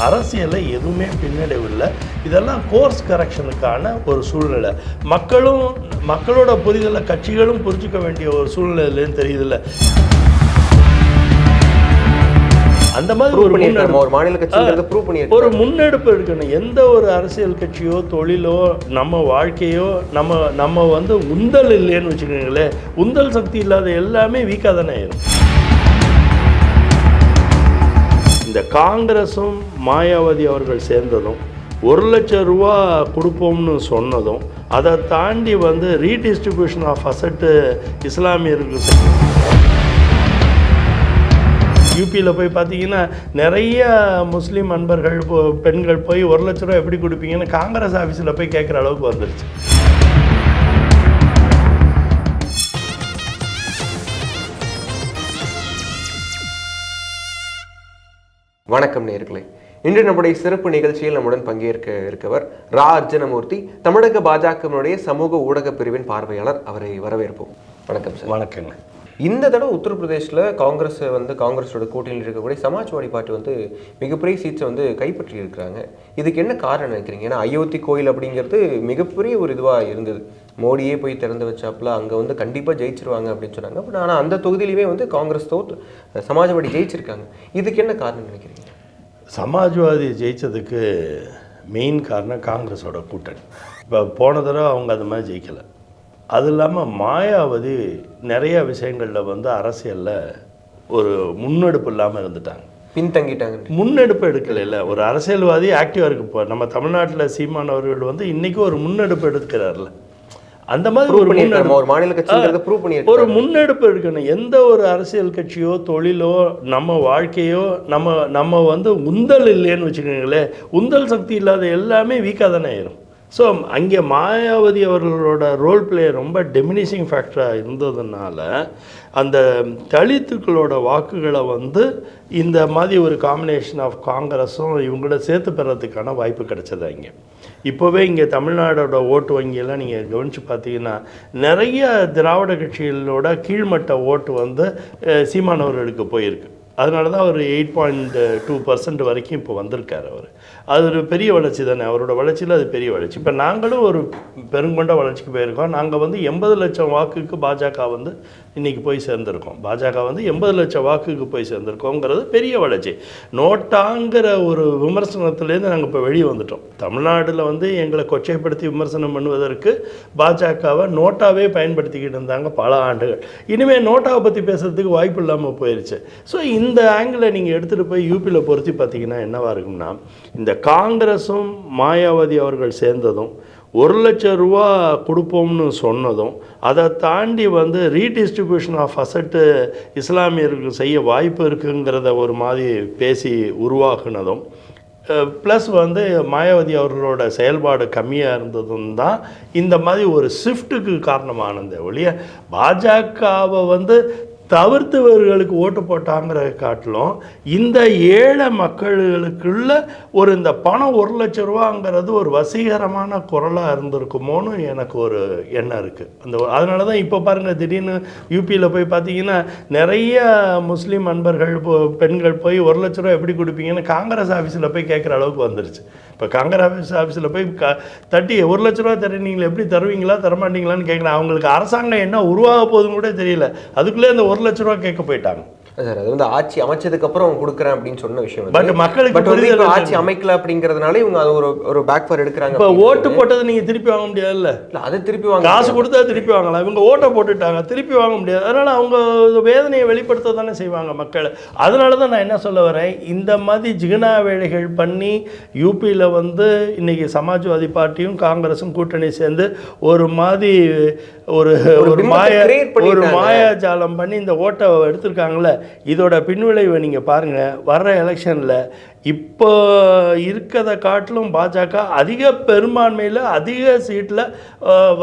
அரசியலில் எதுவுமே பின்னடைவு இல்லை. இதெல்லாம் கோர்ஸ் கரெக்ஷனுக்கான ஒரு சூழ்நிலை. மக்களோட புரிதலை கட்சிகளும் புரிஞ்சுக்க வேண்டிய ஒரு சூழ்நிலைன்னு தெரியுதில்ல. அந்த மாதிரி ஒரு முன்னெடுப்பு எடுக்கணும். எந்த ஒரு அரசியல் கட்சியோ தொழிலோ நம்ம வாழ்க்கையோ நம்ம உந்தல் இல்லைன்னு வச்சுக்கோங்களேன். உந்தல் சக்தி இல்லாத எல்லாமே வீக்காக தானே ஆயிரும். இந்த காங்கிரஸும் மாயாவதி அவர்கள் சேர்ந்ததும் 1 லட்சம் ரூபா கொடுப்போம்னு சொன்னதும் அதை தாண்டி ரீடிஸ்ட்ரிபியூஷன் ஆஃப் அசட்டு இஸ்லாமியர்களுக்கு யூபியில் போய் பார்த்தீங்கன்னா நிறைய முஸ்லீம் நண்பர்கள் பெண்கள் போய் 1 லட்ச ரூபா எப்படி கொடுப்பீங்கன்னு காங்கிரஸ் ஆஃபீஸில் போய் கேட்குற அளவுக்கு வந்துருச்சு. வணக்கம் நேயர்களே, இன்று நம்முடைய சிறப்பு நிகழ்ச்சியில் நம்முடன் பங்கேற்க இருக்கவர் ரா அர்ஜுனமூர்த்தி, தமிழக பாஜகவினுடைய சமூக ஊடக பிரிவின் பார்வையாளர். அவரை வரவேற்போம். வணக்கம் சார். வணக்கங்க. இந்த தடவை உத்தரப்பிரதேசில் காங்கிரஸோட கூட்டணியில் இருக்கக்கூடிய சமாஜ்வாடி பார்ட்டி மிகப்பெரிய சீட்ஸை கைப்பற்றி இருக்கிறாங்க. இதுக்கு என்ன காரணம் நினைக்கிறீங்க? ஏன்னா அயோத்தி கோயில் அப்படிங்கிறது மிகப்பெரிய ஒரு இதுவாக இருந்தது. மோடியே போய் திறந்து வச்சாப்புல அங்கே கண்டிப்பாக ஜெயிச்சிருவாங்க அப்படின்னு சொன்னாங்க. பட் ஆனால் அந்த தொகுதியிலுமே காங்கிரஸ் சமாஜ்வாடி ஜெயிச்சிருக்காங்க. இதுக்கு என்ன காரணம் நினைக்கிறீங்க? சமாஜ்வாதி ஜெயித்ததுக்கு மெயின் காரணம் காங்கிரஸோட கூட்டணி. இப்போ போன தடவை அவங்க அது மாதிரி ஜெயிக்கலை. அது இல்லாமல் மாயாவதி நிறைய விஷயங்களில் அரசியலில் ஒரு முன்னெடுப்பு இல்லாமல் இருந்துட்டாங்க, பின்தங்கிட்டாங்க. முன்னெடுப்பு எடுக்கல. ஒரு அரசியல்வாதி ஆக்டிவாக இருக்கு. இப்போ நம்ம தமிழ்நாட்டில் சீமான் அவர்கள் இன்றைக்கி ஒரு முன்னெடுப்பு எடுக்கிறார்ல, அந்த மாதிரி ஒரு முன்னெடுப்பு எடுக்கணும். எந்த ஒரு அரசியல் கட்சியோ தொழிலோ நம்ம வாழ்க்கையோ நம்ம உந்தல் இல்லைன்னு வச்சுக்கோங்களேன். உந்தல் சக்தி இல்லாத எல்லாமே வீக்காக தானே ஆயிரும். ஸோ அங்கே மாயாவதி அவர்களோட ரோல் பிளே ரொம்ப டெமினிஷிங் ஃபேக்டராக இருந்ததுனால அந்த தலித்துக்களோட வாக்குகளை இந்த மாதிரி ஒரு காம்பினேஷன் ஆஃப் காங்கிரஸும் இவங்களோட சேர்த்து பெறதுக்கான வாய்ப்பு கிடைச்சது. இங்கே இப்போவே இங்கே தமிழ்நாடோட ஓட்டு வங்கியெல்லாம் நீங்கள் கவனித்து பார்த்தீங்கன்னா நிறைய திராவிட கட்சிகளோட கீழ்மட்ட ஓட்டு சீமானவர்களுக்கு போயிருக்கு. அதனால தான் அவர் 8.2% வரைக்கும் இப்போ வந்திருக்கார். அது ஒரு பெரிய வளர்ச்சி தானே. அவரோட வளர்ச்சியில் அது பெரிய வளர்ச்சி. இப்போ நாங்களும் ஒரு பெருங்கொண்ட வளர்ச்சிக்கு போயிருக்கோம். நாங்கள் 80 லட்சம் வாக்குக்கு பாஜக இன்றைக்கி போய் சேர்ந்துருக்கோம். பாஜக 80 லட்சம் வாக்குக்கு போய் சேர்ந்துருக்கோங்கிறது பெரிய வளர்ச்சி. நோட்டாங்கிற ஒரு விமர்சனத்துலேருந்து நாங்கள் இப்போ வெளியே வந்துட்டோம். தமிழ்நாட்டில் எங்களை கொச்சைப்படுத்தி விமர்சனம் பண்ணுவதற்கு பாஜகவை நோட்டாவே பயன்படுத்திக்கிட்டு இருந்தாங்க பல ஆண்டுகள். இனிமேல் நோட்டாவை பற்றி பேசுகிறதுக்கு வாய்ப்பு இல்லாமல் போயிடுச்சு. ஸோ இந்த ஆங்கிளில் நீங்கள் எடுத்துகிட்டு போய் யூபியில் பொருத்தி பார்த்தீங்கன்னா என்னவாக இருக்கும்னா, இந்த காங்கிரஸும் மாயாவதி அவர்கள் சேர்ந்ததும் 1 லட்சம் ரூபா கொடுப்போம்னு சொன்னதும் அதை தாண்டி ரீடிஸ்ட்ரிபியூஷன் ஆஃப் அசட்டு இஸ்லாமியர்களுக்கு செய்ய வாய்ப்பு இருக்குங்கிறத ஒரு மாதிரி பேசி உருவாக்குனதும் ப்ளஸ் மாயாவதி அவர்களோட செயல்பாடு கம்மியாக இருந்ததும் தான் இந்த மாதிரி ஒரு ஷிஃப்ட்டுக்கு காரணமானது ஒழிய பாஜகவை தவிர்த்தவர்களுக்கு ஓட்டு போட்டாங்கிற காட்டிலும் இந்த ஏழை மக்களுக்குள்ள இந்த பணம் 1 லட்சம் ரூபாங்கிறது ஒரு வசீகரமான குரலாக இருந்திருக்குமோன்னு எனக்கு ஒரு எண்ணம் இருக்குது. அதனால தான் இப்போ பாருங்கள், திடீர்னு யூபியில் போய் பார்த்தீங்கன்னா நிறைய முஸ்லீம் நண்பர்கள் பெண்கள் போய் 1 லட்ச ரூபா எப்படி கொடுப்பீங்கன்னு காங்கிரஸ் ஆஃபீஸில் போய் கேட்குற அளவுக்கு வந்துருச்சு. இப்போ காங்கிரஸ் ஆஃபீஸில் போய் தட்டி 1 லட்ச ரூபா தர நீங்கள் எப்படி தருவீங்களா தரமாட்டீங்களான்னு கேட்குறேன். அவங்களுக்கு அரசாங்கம் என்ன உருவாக போகுதுன்னு கூட தெரியல. அதுக்குள்ளே இந்த 1 லட்ச ரூபா கேட்க போயிட்டாங்க. சார், அது ஆட்சி அமைச்சதுக்கு அப்புறம் கொடுக்குறேன் அப்படின்னு சொன்ன விஷயம். பட் மக்களுக்கு ஆட்சி அமைக்கல அப்படிங்கிறதுனால இவங்க அது ஒரு பேக் ஃபார் எடுக்கிறாங்க. இப்போ ஓட்டு போட்டது நீங்கள் திருப்பி வாங்க முடியாதுல்ல. அதை திருப்பி வாங்க, காசு கொடுத்தா திருப்பி வாங்கலாம். இவங்க ஓட்டை போட்டுட்டாங்க, திருப்பி வாங்க முடியாது. அதனால் அவங்க வேதனையை வெளிப்படுத்த தானே செய்வாங்க மக்கள். அதனால தான் நான் என்ன சொல்ல வரேன், இந்த மாதிரி ஜிகனா வேலைகள் பண்ணி யூபியில் இன்னைக்கு சமாஜ்வாதி பார்ட்டியும் காங்கிரஸும் கூட்டணி சேர்ந்து ஒரு மாதிரி ஒரு மாயாஜாலம் பண்ணி இந்த ஓட்டை எடுத்திருக்காங்களே. இதோட பின்விளைவை நீங்கள் பாருங்கள். வர்ற எலெக்ஷனில் இப்போ இருக்கிறத காட்டிலும் பாஜக அதிக பெரும்பான்மையில் அதிக சீட்டில்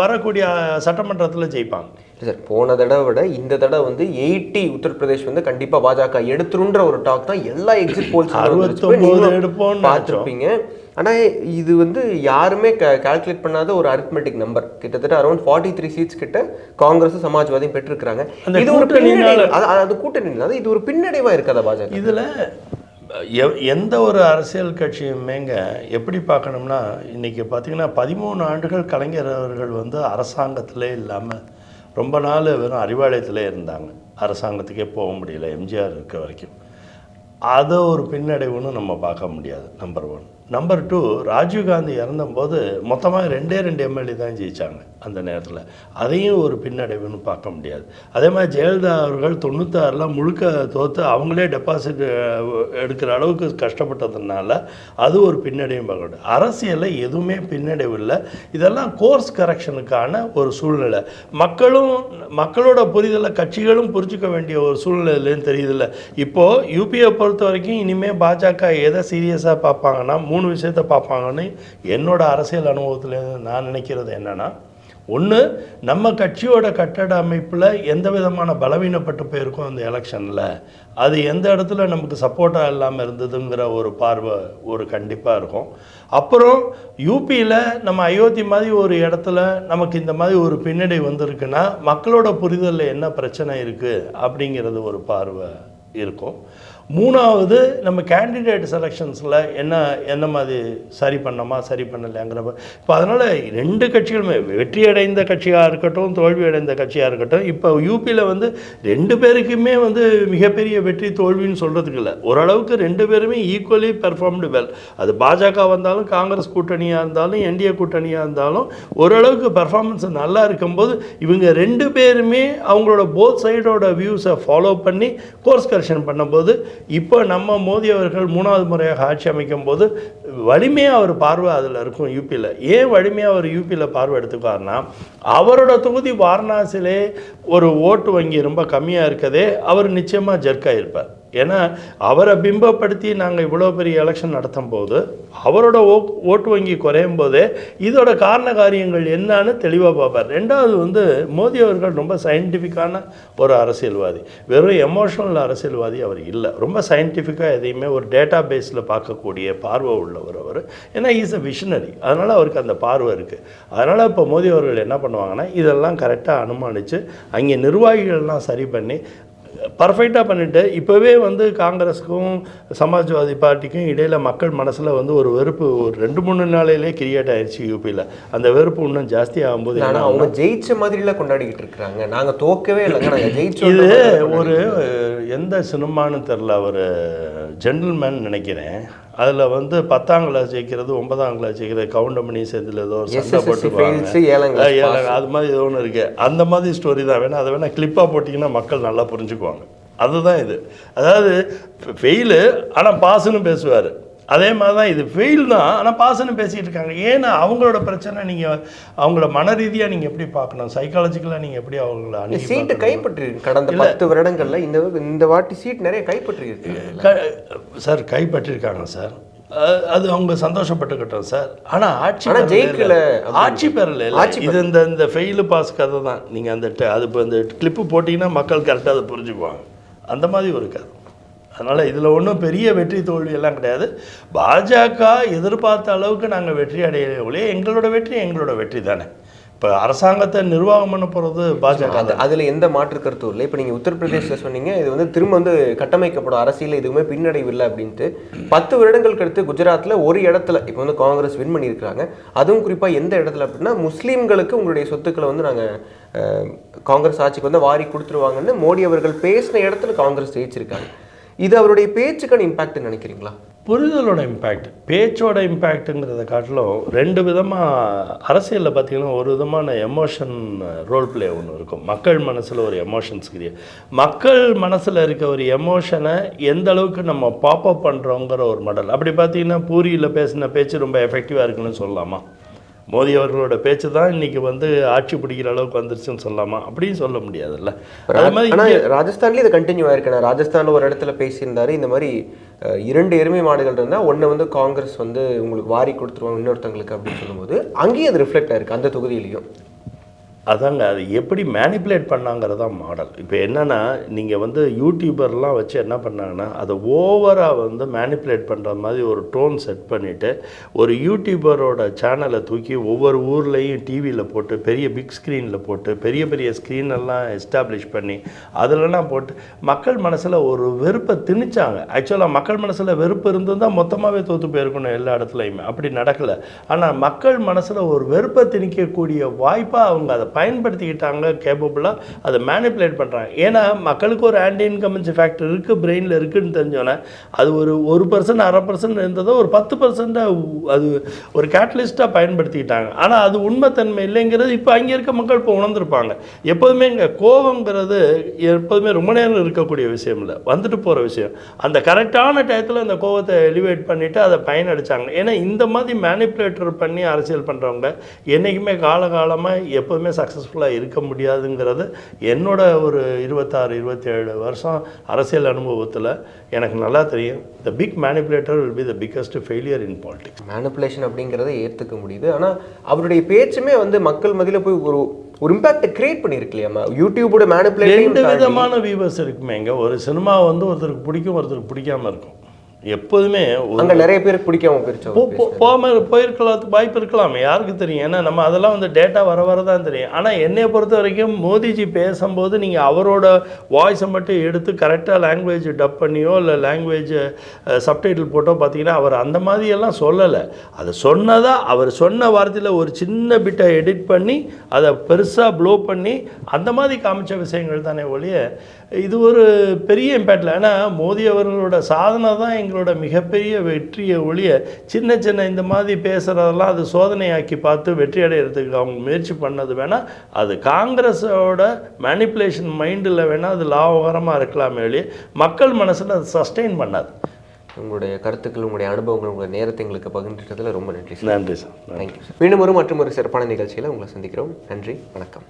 வரக்கூடிய சட்டமன்றத்தில் ஜெயிப்பாங்க. சார், போன தடவை விட இந்த தடவை 80 உத்தரப்பிரதேஷ் கண்டிப்பாக பாஜக எடுத்துருன்ற ஒரு டாக் தான் எல்லா எக்ஸிட் போல்ஸ் 69 எடுப்போம்னு பார்த்துருப்பீங்க. ஆனால் இது யாருமே கால்குலேட் பண்ணாத ஒரு அரித்மெட்டிக் நம்பர். கிட்டத்தட்ட அரௌண்ட் 43 சீட்ஸ் கிட்ட காங்கிரஸ் சமாஜ்வாதியும் பெற்றிருக்கிறாங்க. இது ஒரு கூட்டணி, இது ஒரு பின்னடைவாக இருக்காதா பாஜக? இதில் எந்த ஒரு அரசியல் கட்சியுமேங்க எப்படி பார்க்கணும்னா, இன்றைக்கி பார்த்திங்கன்னா 13 ஆண்டுகள் கலைஞர் அவர்கள் வந்து அரசாங்கத்திலே இல்லாமல் ரொம்ப நாள் வெறும் அறிவாலயத்திலே இருந்தாங்க. அரசாங்கத்துக்கே போக முடியல எம்ஜிஆர் இருக்க வரைக்கும். அதை ஒரு பின்னடைவுன்னு நம்ம பார்க்க முடியாது. நம்பர் 1. நம்பர் 2, ராஜீவ்காந்தி இறந்தபோது மொத்தமாக 2 எம்எல்ஏ தான் ஜெயித்தாங்க அந்த நேரத்தில். அதையும் ஒரு பின்னடைவுன்னு பார்க்க முடியாது. அதே மாதிரி ஜெயலலிதா அவர்கள் 96 முழுக்க தோற்று அவங்களே டெபாசிட் எடுக்கிற அளவுக்கு கஷ்டப்பட்டதுனால அது ஒரு பின்னடைவும் பார்க்க முடியாது. அரசியலில் எதுவுமே பின்னடைவு இல்லை. இதெல்லாம் கோர்ஸ் கரெக்ஷனுக்கான ஒரு சூழ்நிலை. மக்களோட புரிதலை கட்சிகளும் புரிஞ்சுக்க வேண்டிய ஒரு சூழ்நிலைன்னு தெரியுதில்ல. இப்போது யூபியை பொறுத்த வரைக்கும் இனிமேல் பாஜக எதை சீரியஸாக பார்ப்பாங்கன்னா 3 விஷயத்தை பார்ப்பாங்கன்னு என்னோட அரசியல் அனுபவத்தில் நான் நினைக்கிறது என்னென்னா, ஒன்று, நம்ம கட்சியோட கட்டட அமைப்பில் எந்த விதமான பலவீனப்பட்டு போயிருக்கோம் அந்த எலெக்ஷனில், அது எந்த இடத்துல நமக்கு சப்போர்ட்டாக இல்லாமல் இருந்ததுங்கிற ஒரு பார்வை ஒரு கண்டிப்பாக இருக்கும். அப்புறம் யூபியில் நம்ம அயோத்தி மாதிரி ஒரு இடத்துல நமக்கு இந்த மாதிரி ஒரு பின்னடை வந்திருக்குன்னா மக்களோட புரிதலில் என்ன பிரச்சனை இருக்குது அப்படிங்கிறது ஒரு பார்வை இருக்கும். 3வது, நம்ம கேண்டிடேட் செலெக்ஷன்ஸில் என்ன மாதிரி சரி பண்ணோமா சரி பண்ணலைங்கிறப்ப இப்போ அதனால் 2 கட்சிகளுமே வெற்றி அடைந்த கட்சியாக இருக்கட்டும் தோல்வி அடைந்த கட்சியாக இருக்கட்டும், இப்போ யூபியில் வந்து 2 பேருக்குமே வந்து மிகப்பெரிய வெற்றி தோல்வின்னு சொல்கிறதுக்கு இல்லை. ஓரளவுக்கு 2 பேருமே ஈக்குவலி பெர்ஃபார்ம்டு வெல். அது பாஜக வந்தாலும் காங்கிரஸ் கூட்டணியாக இருந்தாலும் என்டிஏ கூட்டணியாக இருந்தாலும் ஓரளவுக்கு பெர்ஃபார்மன்ஸ் நல்லா இருக்கும்போது இவங்க 2 பேருமே அவங்களோட போத் சைடோட வியூஸை ஃபாலோ பண்ணி கோர்ஸ் கரெக்ஷன் பண்ணும்போது இப்போ நம்ம மோடி அவர்கள் 3வது முறையாக ஆட்சி அமைக்கும் போது வலிமையாக அவர் பார்வை அதில் இருக்கும் யூபியில். ஏன் வலிமையாக அவர் யூபியில் பார்வை எடுத்துக்காருன்னா, அவரோட தொகுதி வாரணாசியிலே ஒரு ஓட்டு வங்கி ரொம்ப கம்மியாக இருக்கதே அவர் நிச்சயமாக ஜர்க்காயிருப்பார். ஏன்னா அவரை பிம்பப்படுத்தி நாங்கள் இவ்வளோ பெரிய எலெக்ஷன் நடத்தும் போது அவரோட ஓட்டு வங்கி குறையும் போதே இதோட காரண காரியங்கள் என்னன்னு தெளிவாக பார்ப்பார். 2வது வந்து மோடி அவர்கள் ரொம்ப சயின்டிஃபிக்கான ஒரு அரசியல்வாதி, வெறும் எமோஷனல் அரசியல்வாதி அவர் இல்லை. ரொம்ப சயின்டிஃபிக்காக எதையுமே ஒரு டேட்டா பேஸில் பார்க்கக்கூடிய பார்வை உள்ளவர் அவர். ஏன்னா இஸ் அ விஷனரி, அதனால் அவருக்கு அந்த பார்வை இருக்குது. அதனால் இப்போ மோடி அவர்கள் என்ன பண்ணுவாங்கன்னா இதெல்லாம் கரெக்டாக அனுமானித்து அங்கே நிர்வாகிகள்லாம் சரி பண்ணி பர்ஃபெக்டாக பண்ணிவிட்டு இப்போவே வந்து காங்கிரஸுக்கும் சமாஜ்வாதி பார்ட்டிக்கும் இடையில் மக்கள் மனசில் வந்து ஒரு வெறுப்பு ஒரு 2-3 நாளையிலே கிரியேட் ஆயிடுச்சு யூபியில். அந்த வெறுப்பு இன்னும் ஜாஸ்தி ஆகும்போது அவங்க ஜெயிச்ச மாதிரிலாம் கொண்டாடிக்கிட்டு இருக்கிறாங்க. நாங்கள் தோக்கவே இல்லைங்க, நாங்கள் ஜெயிச்சோம். இது ஒரு எந்த சினிமான்னு தெரில, ஒரு ஜென்டில்மேன் நினைக்கிறேன். அதில் வந்து 10ஆம் கிளாஸ் ஜெயிக்கிறது 9ஆம் கிளாஸ் ஜெயிக்கிறது கவுண்டமணி சேர்த்துல ஏதோ ஒரு சண்டை போட்டுருவாங்க, அது மாதிரி ஏதோ ஒன்று இருக்குது. அந்த மாதிரி ஸ்டோரி தான் வேணால் அதை வேணால் கிளிப்பாக போட்டிங்கன்னா மக்கள் நல்லா புரிஞ்சுக்குவாங்க. அதுதான் இது. அதாவது ஃபெயிலு ஆனால் பாஸுன்னு பேசுவார். அதே மாதிரி தான் இது ஃபெயில் தான் ஆனால் பாஸ்ன்னு பேசிகிட்டு இருக்காங்க. ஏன்னா அவங்களோட பிரச்சனை நீங்கள் அவங்கள மன ரீதியாக நீங்கள் எப்படி பார்க்கணும், சைக்காலஜிக்கலாக நீங்கள் எப்படி அவங்கள சீட்டு கைப்பற்றிருக்கு. கடந்த 10 வருடங்களில் இந்த வாட்டி சீட் நிறைய கைப்பற்றிருக்கு சார். கைப்பற்றிருக்காங்க சார், அது அவங்க சந்தோஷப்பட்டுக்கிட்டோம் சார். ஆனால் ஆட்சி பெறல. இது இந்த ஃபெயிலு பாஸ் கதை தான். நீங்கள் அது இப்போ இந்த கிளிப்பு போட்டிங்கன்னா மக்கள் கரெக்டாக அதை புரிஞ்சுக்குவாங்க. அந்த மாதிரி ஒரு கதை. அதனால் இதில் ஒன்றும் பெரிய வெற்றி தோல்வியெல்லாம் கிடையாது. பாஜக எதிர்பார்த்த அளவுக்கு நாங்கள் வெற்றி அடையலையே. எங்களோட வெற்றி தானே. இப்போ அரசாங்கத்தை நிர்வாகம் பண்ண போகிறது பாஜக. அதில் எந்த மாற்று கருத்தும் இல்லை. இப்போ நீங்கள் உத்தரப்பிரதேசில் சொன்னீங்க இது வந்து திரும்ப வந்து கட்டமைக்கப்படும் அரசியல் எதுவுமே பின்னடைவு இல்லை அப்படின்ட்டு. 10 வருடங்களுக்கு அடுத்து குஜராத்தில் ஒரு இடத்துல இப்போ வந்து காங்கிரஸ் வின் பண்ணியிருக்கிறாங்க. அதுவும் குறிப்பாக எந்த இடத்துல அப்படின்னா முஸ்லீம்களுக்கு உங்களுடைய சொத்துக்களை வந்து நாங்கள் காங்கிரஸ் ஆட்சிக்கு வந்து வாரி கொடுத்துருவாங்கன்னு மோடி அவர்கள் பேசின இடத்துல காங்கிரஸ் ஜெயிச்சிருக்காங்க. இது அவருடைய பேச்சுக்கான இம்பேக்ட்னு நினைக்கிறீங்களா? புரிதலோட இம்பேக்ட், பேச்சோட இம்பேக்ட்டுங்கிறத காட்டிலும் 2 விதமாக அரசியலில் பார்த்திங்கன்னா ஒரு விதமான எமோஷன் ரோல் பிளே ஒன்று இருக்கும். மக்கள் மனசில் ஒரு எமோஷன்ஸ் கிரியேட், மக்கள் மனசில் இருக்க ஒரு எமோஷனை எந்த அளவுக்கு நம்ம பாப்அப் பண்ணுறோங்கிற ஒரு மாடல். அப்படி பார்த்திங்கன்னா பூரியில் பேசின பேச்சு ரொம்ப எஃபெக்டிவாக இருக்குன்னு சொல்லலாமா? மோடி அவர்களோட பேச்சு தான் இன்றைக்கி வந்து ஆட்சி பிடிக்கிற அளவுக்கு வந்துருச்சுன்னு சொல்லலாமா? அப்படின்னு சொல்ல முடியாதுல்ல. அது மாதிரி ஆனால் ராஜஸ்தான்லேயும் இது கண்டினியூ ஆயிருக்கேன். ராஜஸ்தானில் ஒரு இடத்துல பேசியிருந்தாரு இந்த மாதிரி 2 எருமை மாடுகள் இருந்தால் ஒன்று வந்து காங்கிரஸ் வந்து உங்களுக்கு வாரி கொடுத்துருவாங்க இன்னொருத்தங்களுக்கு அப்படின்னு சொல்லும்போது அங்கேயும் அது ரிஃப்ளெக்ட் ஆயிருக்கு அந்த தொகுதியிலையும். அதாங்க அது எப்படி மேனிப்புலேட் பண்ணாங்கிறது தான் மாடல். இப்போ என்னென்னா நீங்கள் வந்து யூடியூபர்லாம் வச்சு என்ன பண்ணாங்கன்னா அதை ஓவராக வந்து மேனிப்புலேட் பண்ணுற மாதிரி ஒரு டோன் செட் பண்ணிவிட்டு ஒரு யூடியூபரோட சேனலை தூக்கி ஒவ்வொரு ஊர்லேயும் டிவியில் போட்டு பெரிய பிக் ஸ்க்ரீனில் போட்டு பெரிய பெரிய ஸ்க்ரீனெல்லாம் எஸ்டாப்ளிஷ் பண்ணி அதிலலாம் போட்டு மக்கள் மனசில் ஒரு வெறுப்பை திணிச்சாங்க. ஆக்சுவலாக மக்கள் மனசில் வெறுப்பு இருந்து தான் மொத்தமாகவே தோற்று போயிருக்கணும் எல்லா இடத்துலையுமே. அப்படி நடக்கலை. ஆனால் மக்கள் மனசில் ஒரு வெறுப்பை திணிக்கக்கூடிய வாய்ப்பாக அவங்க அதை பயன்படுத்திக்கிட்டாங்க. கேப்பபிளாக அதை மேனிப்புலேட் பண்ணுறாங்க. ஏன்னா மக்களுக்கு ஒரு ஆன்டி இன்கம்பன்சி ஃபேக்டர் இருக்குது, பிரெயினில் இருக்குதுன்னு தெரிஞ்சோன்னே அது ஒரு 1% 1/2% இருந்ததோ ஒரு 10% அது ஒரு கேட்டலிஸ்ட்டாக பயன்படுத்திக்கிட்டாங்க. ஆனால் அது உண்மைத்தன்மை இல்லைங்கிறது இப்போ அங்கே இருக்க மக்கள் இப்போ உணர்ந்துருப்பாங்க. எப்போதுமே இங்கே கோபங்கிறது எப்போதுமே ரொம்ப நேரம் இருக்கக்கூடிய விஷயம் இல்லை, வந்துட்டு போகிற விஷயம். அந்த கரெக்டான டயத்தில் அந்த கோபத்தை எலிவேட் பண்ணிவிட்டு அதை பயனடித்தாங்க. ஏன்னா இந்த மாதிரி மேனிப்புலேட்டர் பண்ணி அரசியல் பண்ணுறவங்க என்றைக்குமே காலகாலமாக எப்போதுமே சக்ஸஸ்ஃபுல்லாக இருக்க முடியாதுங்கிறது என்னோட ஒரு 26-27 வருஷம் அரசியல் அனுபவத்தில் எனக்கு நல்லா தெரியும். The big manipulator will be the biggest failure in politics. Manipulation அப்படிங்கிறத ஏற்றுக்க முடியுது. ஆனால் அவருடைய பேச்சுமே வந்து மக்கள் மத்தியில் போய் ஒரு இம்பாக்டை கிரியேட் பண்ணியிருக்கு இல்லையாம்மா? யூடியூபோட மேனிப்புலேஷன் 2 விதமான வியூவர்ஸ் இருக்குமேங்க. ஒரு சினிமா வந்து ஒருத்தருக்கு பிடிக்கும், ஒருத்தருக்கு பிடிக்காமல் இருக்கும். எப்போதுமே அங்கே நிறைய பேருக்கு பிடிக்காம போயிருக்கலாம், வாய்ப்பு இருக்கலாம், யாருக்கு தெரியும். ஏன்னா நம்ம அதெல்லாம் வந்து டேட்டா வர தான் தெரியும். ஆனால் என்னையை பொறுத்த வரைக்கும் மோடிஜி பேசும்போது நீங்கள் அவரோட வாய்ஸை மட்டும் எடுத்து கரெக்டாக லாங்குவேஜ் டப் பண்ணியோ இல்லை லாங்குவேஜ் சப்டைட்டில் போட்டோ பார்த்தீங்கன்னா அவர் அந்த மாதிரியெல்லாம் சொல்லலை. அது சொன்னதாக அவர் சொன்ன வார்த்தையில் ஒரு சின்ன பிட்டை எடிட் பண்ணி அதை பெருசாக ப்ளோ பண்ணி அந்த மாதிரி காமிச்ச விஷயங்கள் தானே ஒழிய இது ஒரு பெரிய இம்பேக்டில். ஏன்னா மோடி அவர்களோட சாதனை தான் எங்களோட மிகப்பெரிய வெற்றியை ஒழிய சின்ன சின்ன இந்த மாதிரி பேசுகிறதெல்லாம் அது சோதனையாக்கி பார்த்து வெற்றி அடைகிறதுக்கு அவங்க முயற்சி பண்ணது வேணால் அது காங்கிரஸோட மேனிப்புலேஷன் மைண்டில் வேணால் அது லாபகரமாக இருக்கலாமே ஒழிய மக்கள் மனசில் அது சஸ்டெயின் பண்ணாது. உங்களுடைய கருத்துக்கள், உங்களுடைய அனுபவங்கள், உங்களுடைய நேரத்தை எங்களுக்கு பகிர்ந்ததில் ரொம்ப நன்றி சார். நன்றி சார். Thank you sir. மீண்டும் மற்றும் ஒரு சிறப்பான நிகழ்ச்சியில் உங்களை சந்திக்கிறோம். நன்றி, வணக்கம்.